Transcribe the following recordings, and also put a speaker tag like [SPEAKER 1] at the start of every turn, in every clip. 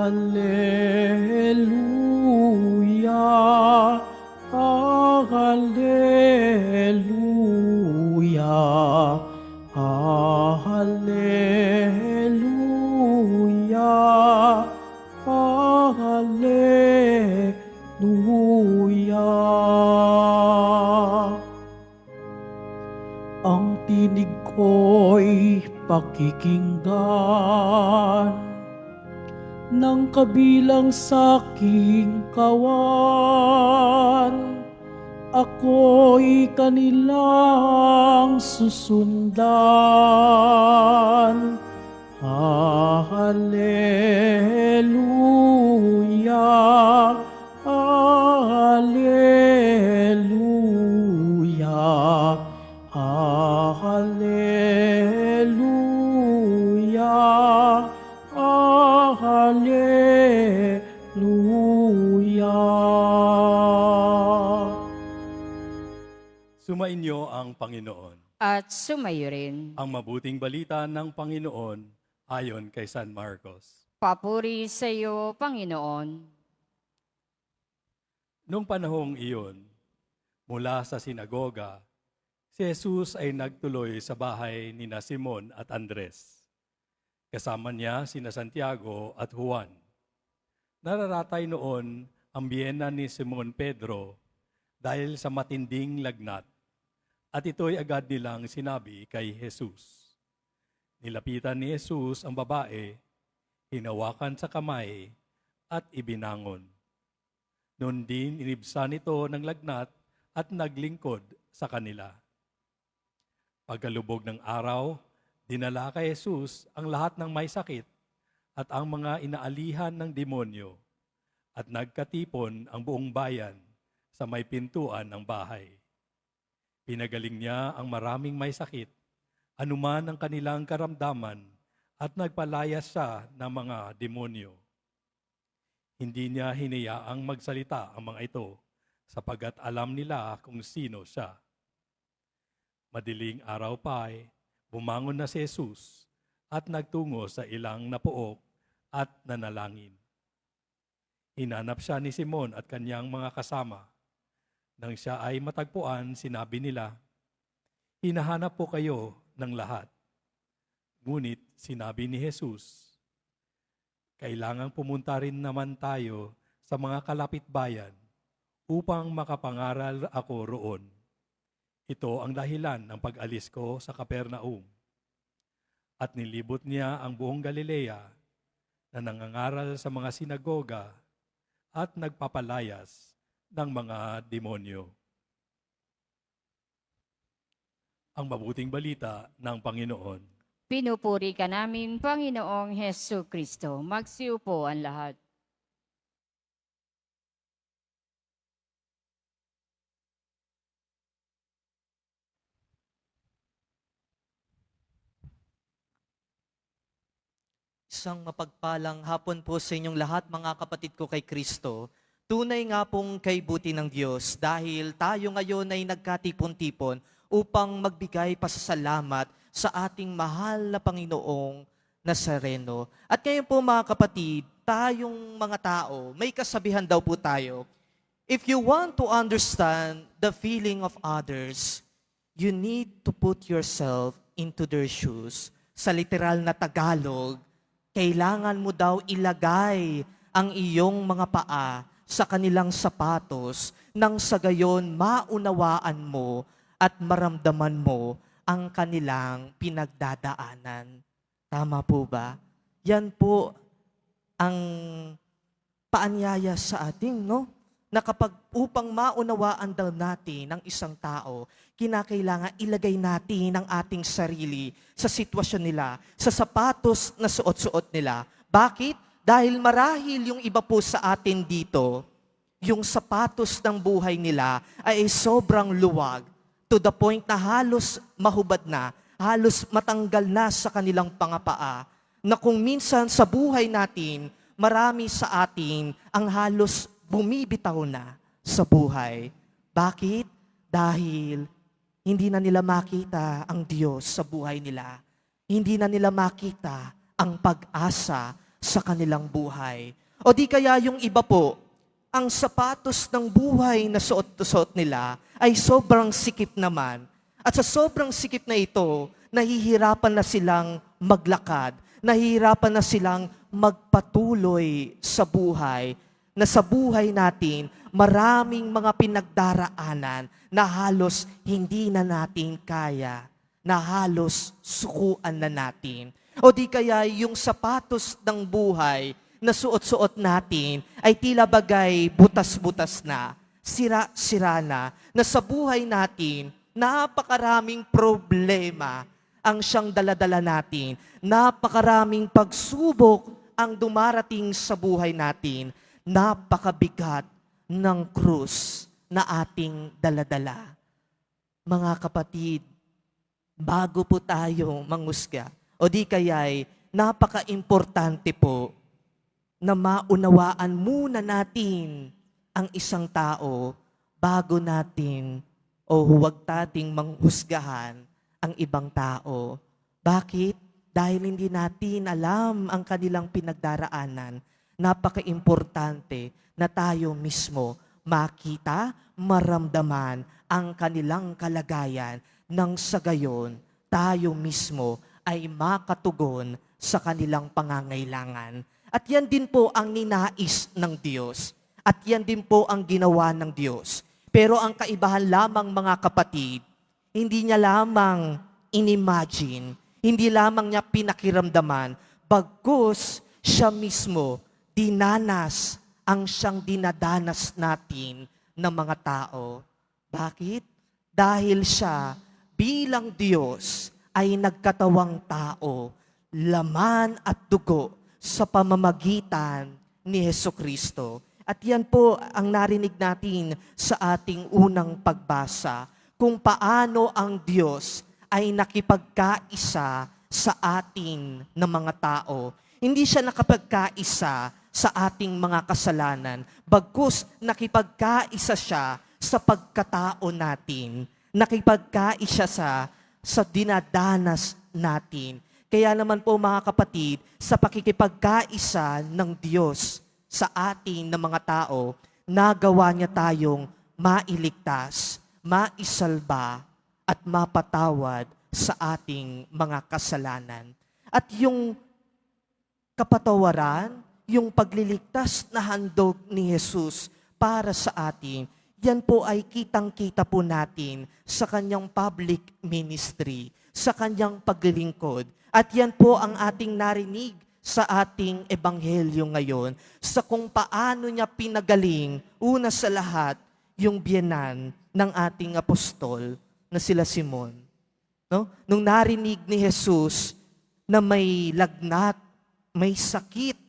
[SPEAKER 1] Hallelujah, Hallelujah, Hallelujah, Hallelujah. Ang tinig ko'y pakikinggan ng kabilang sa'king kawan. Ako'y kanilang susundan. Hallelujah, Hallelujah, Hallelujah, Hallelujah.
[SPEAKER 2] Sumainyo ang Panginoon.
[SPEAKER 3] At sumayo rin.
[SPEAKER 2] Ang mabuting balita ng Panginoon ayon kay San Marcos.
[SPEAKER 3] Papuri sa iyo, Panginoon.
[SPEAKER 2] Noong panahong iyon, mula sa sinagoga, si Jesus ay nagtuloy sa bahay ni Simon at Andres. Kasama niya sina Santiago at Juan. Nararatay noon ang biyena ni Simon Pedro dahil sa matinding lagnat, at ito'y agad nilang sinabi kay Jesus. Nilapitan ni Jesus ang babae, hinawakan sa kamay at ibinangon. Noon din inibsan ito ng lagnat at naglingkod sa kanila. Pagkalubog ng araw, dinala kay Jesus ang lahat ng may sakit at ang mga inaalihan ng demonyo, at nagkatipon ang buong bayan sa may pintuan ng bahay. Pinagaling niya ang maraming may sakit, anuman ang kanilang karamdaman, at nagpalayas siya ng mga demonyo. Hindi niya hinayaang magsalita ang mga ito, sapagkat alam nila kung sino siya. Madiling araw pa ay bumangon na si Jesus at nagtungo sa ilang napuok at nanalangin. Hinanap siya ni Simon at kanyang mga kasama. Nang siya ay matagpuan, sinabi nila, "Hinahanap po kayo ng lahat." Ngunit sinabi ni Jesus, "Kailangang pumunta rin naman tayo sa mga kalapit bayan upang makapangaral ako roon. Ito ang dahilan ng pag-alis ko sa Capernaum." At nilibot niya ang buong Galilea na nangangaral sa mga sinagoga at nagpapalayas ng mga demonyo. Ang mabuting balita ng Panginoon.
[SPEAKER 3] Pinupuri ka namin, Panginoong Hesu Kristo. Magsiupo ang lahat.
[SPEAKER 4] Isang mapagpalang hapon po sa inyong lahat, mga kapatid ko kay Kristo. Tunay nga pong kay buti ng Diyos dahil tayo ngayon ay nagkatipon-tipon upang magbigay pasasalamat sa ating mahal na Panginoong Nazareno. At ngayon po mga kapatid, tayong mga tao, may kasabihan daw po tayo, if you want to understand the feeling of others, you need to put yourself into their shoes. Sa literal na Tagalog, kailangan mo daw ilagay ang iyong mga paa sa kanilang sapatos nang sa gayon maunawaan mo at maramdaman mo ang kanilang pinagdadaanan. Tama po ba? Yan po ang paanyaya sa ating, no? Na kapag upang maunawaan daw natin ng isang tao, kinakailangan ilagay natin ang ating sarili sa sitwasyon nila, sa sapatos na suot-suot nila. Bakit? Dahil marahil yung iba po sa atin dito, yung sapatos ng buhay nila ay sobrang luwag to the point na halos mahubad na, halos matanggal na sa kanilang pangapaa, na kung minsan sa buhay natin, marami sa atin ang halos bumibitaw na sa buhay. Bakit? Dahil hindi na nila makita ang Diyos sa buhay nila. Hindi na nila makita ang pag-asa sa kanilang buhay. O di kaya yung iba po, ang sapatos ng buhay na suot nila ay sobrang sikip naman. At sa sobrang sikip na ito, nahihirapan na silang maglakad, nahihirapan na silang magpatuloy sa buhay, na sa buhay natin, maraming mga pinagdaraanan na halos hindi na natin kaya, na halos sukuan na natin. O di kaya yung sapatos ng buhay na suot-suot natin ay tila bagay butas-butas na, sira-sira na sa buhay natin, napakaraming problema ang siyang daladala natin. Napakaraming pagsubok ang dumarating sa buhay natin. Napakabigat ng krus na ating daladala. Mga kapatid, bago po tayo mangusga, o di kaya'y napaka-importante po na maunawaan muna natin ang isang tao bago natin o huwag nating manghusgahan ang ibang tao. Bakit? Dahil hindi natin alam ang kanilang pinagdaraanan. Napaka-importante na tayo mismo makita, maramdaman ang kanilang kalagayan nang sa gayon tayo mismo ay makatugon sa kanilang pangangailangan. At yan din po ang ninais ng Diyos. At yan din po ang ginawa ng Diyos. Pero ang kaibahan lamang mga kapatid, hindi niya lamang inimagine, hindi lamang niya pinakiramdaman, bagkus siya mismo dinanas ang siyang dinadanas natin ng mga tao. Bakit? Dahil siya bilang Diyos ay nagkatawang tao, laman at dugo sa pamamagitan ni Hesukristo. At yan po ang narinig natin sa ating unang pagbasa, kung paano ang Diyos ay nakipagkaisa sa atin na mga tao. Hindi siya nakapagkaisa sa ating mga kasalanan, bagkus nakipagkaisa siya sa pagkatao natin, nakipagkaisa siya sa dinadanas natin. Kaya naman po mga kapatid, sa pakikipagkaisa ng Diyos sa atin na mga tao, nagawa niya tayong mailigtas, maisalba, at mapatawad sa ating mga kasalanan. At yung kapatawaran, yung pagliligtas na handog ni Jesus para sa atin, yan po ay kitang-kita po natin sa kanyang public ministry, sa kanyang paglilingkod. At yan po ang ating narinig sa ating ebanghelyo ngayon, sa kung paano niya pinagaling, una sa lahat, yung biyenan ng ating apostol na sila Simon. No? Nung narinig ni Jesus na may lagnat, may sakit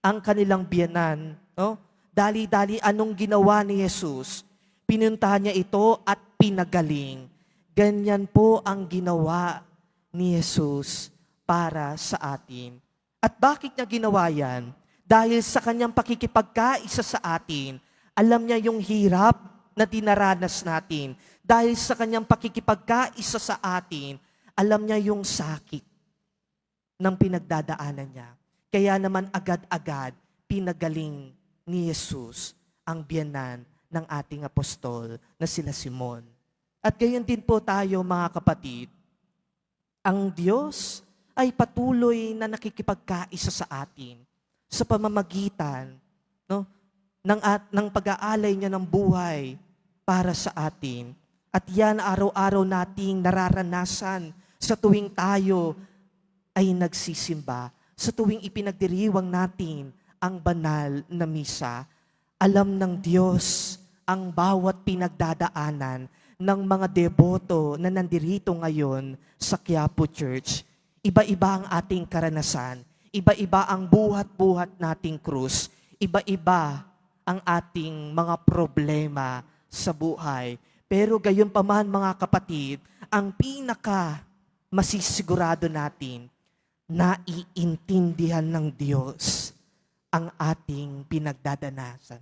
[SPEAKER 4] ang kanilang biyenan, no? Dali-dali anong ginawa ni Jesus? Pinuntahan niya ito at pinagaling. Ganyan po ang ginawa ni Jesus para sa atin. At bakit niya ginawa yan? Dahil sa kanyang pakikipagkaisa sa atin, alam niya yung hirap na dinaranas natin. Dahil sa kanyang pakikipagkaisa sa atin, alam niya yung sakit ng pinagdadaanan niya. Kaya naman agad-agad pinagaling ni Jesus ang biyenan ng ating apostol na sila Simon. At gayon din po tayo mga kapatid, ang Diyos ay patuloy na nakikipagkaisa sa atin sa pamamagitan ng pag-aalay niya ng buhay para sa atin. At yan araw-araw nating nararanasan sa tuwing tayo ay nagsisimba, sa tuwing ipinagdiriwang natin ang banal na misa. Alam ng Diyos ang bawat pinagdadaanan ng mga deboto na nandirito ngayon sa Quiapo Church. Iba-iba ang ating karanasan, iba-iba ang buhat-buhat nating krus, iba-iba ang ating mga problema sa buhay. Pero gayon pa man mga kapatid, ang pinaka masisigurado natin, naiintindihan ng Diyos ang ating pinagdadanasan,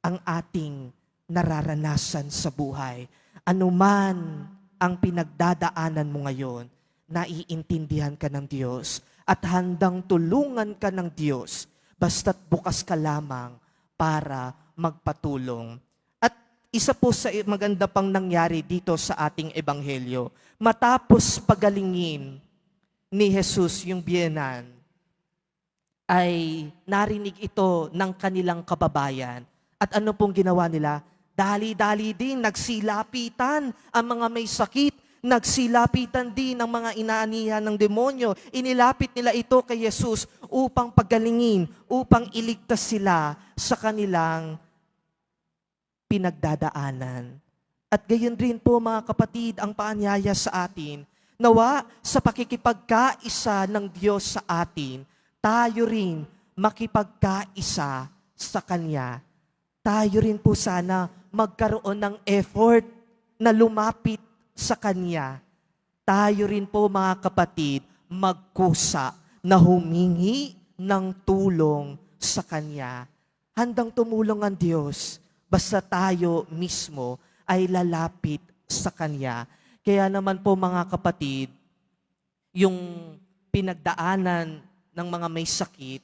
[SPEAKER 4] ang ating nararanasan sa buhay. Anuman ang pinagdadaanan mo ngayon, naiintindihan ka ng Diyos. at handang tulungan ka ng Diyos basta't bukas ka lamang para magpatulong. At isa po sa maganda pang nangyari dito sa ating ebanghelyo, matapos pagalingin ni Jesus yung biyenan, ay narinig ito ng kanilang kababayan. At ano pong ginawa nila? Dali-dali din, nagsilapitan ang mga may sakit, nagsilapitan din ang mga inaanihan ng demonyo. Inilapit nila ito kay Jesus upang pagalingin, upang iligtas sila sa kanilang pinagdadaanan. At gayon rin po mga kapatid, ang paanyaya sa atin, nawa sa pakikipagkaisa ng Diyos sa atin, tayo rin makipagkaisa sa Kanya. Tayo rin po sana magkaroon ng effort na lumapit sa Kanya. Tayo rin po mga kapatid, magkusa na humingi ng tulong sa Kanya. Handang tumulong ang Diyos, basta tayo mismo ay lalapit sa Kanya. Kaya naman po mga kapatid, yung pinagdaanan ng mga may sakit,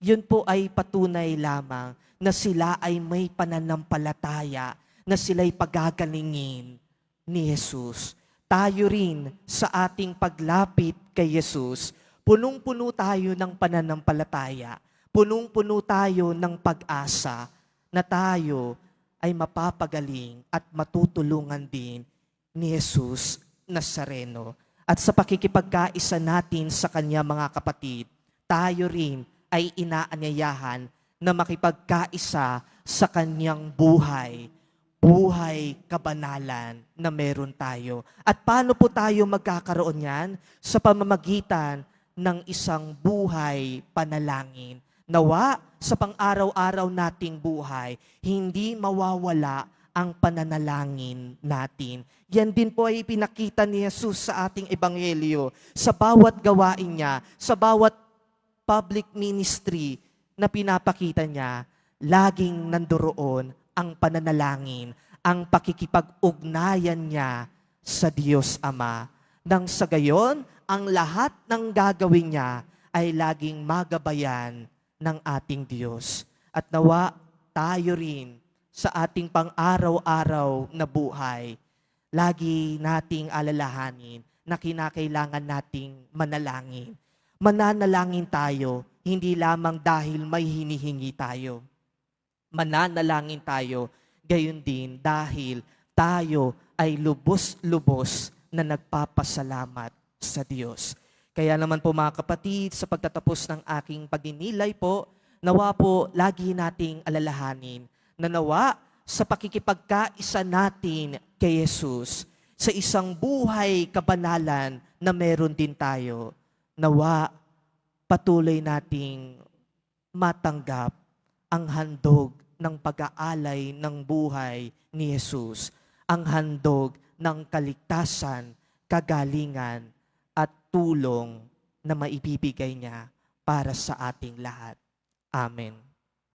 [SPEAKER 4] yun po ay patunay lamang na sila ay may pananampalataya, na sila'y pagagalingin ni Jesus. Tayo rin sa ating paglapit kay Jesus, punong-puno tayo ng pananampalataya, punong-puno tayo ng pag-asa na tayo ay mapapagaling at matutulungan din ni Jesus Nazareno. At sa pakikipagkaisa natin sa Kanya mga kapatid, tayo rin ay inaanyayahan na makipagkaisa sa Kanyang buhay, buhay kabanalan na meron tayo. At paano po tayo magkakaroon yan? Sa pamamagitan ng isang buhay panalangin. Nawa sa pang-araw-araw nating buhay, hindi mawawala ang pananalangin natin. Yan din po ay pinakita ni Jesus sa ating ebanghelyo. Sa bawat gawain niya, sa bawat public ministry na pinapakita niya, laging nandoroon ang pananalangin, ang pakikipag-ugnayan niya sa Diyos Ama. Nang sa gayon, ang lahat ng gagawin niya ay laging magabayan ng ating Diyos. At nawa tayo rin sa ating pang-araw-araw na buhay, lagi nating alalahanin na kinakailangan nating manalangin. Mananalangin tayo, hindi lamang dahil may hinihingi tayo. Mananalangin tayo, gayon din dahil tayo ay lubos-lubos na nagpapasalamat sa Diyos. Kaya naman po mga kapatid, sa pagtatapos ng aking pagninilay po, nawa po lagi nating alalahanin na nawa sa pakikipagkaisa natin kay Jesus, sa isang buhay kabanalan na meron din tayo, nawa patuloy nating matanggap ang handog ng pag-aalay ng buhay ni Jesus, ang handog ng kaligtasan, kagalingan, at tulong na maibibigay niya para sa ating lahat. Amen.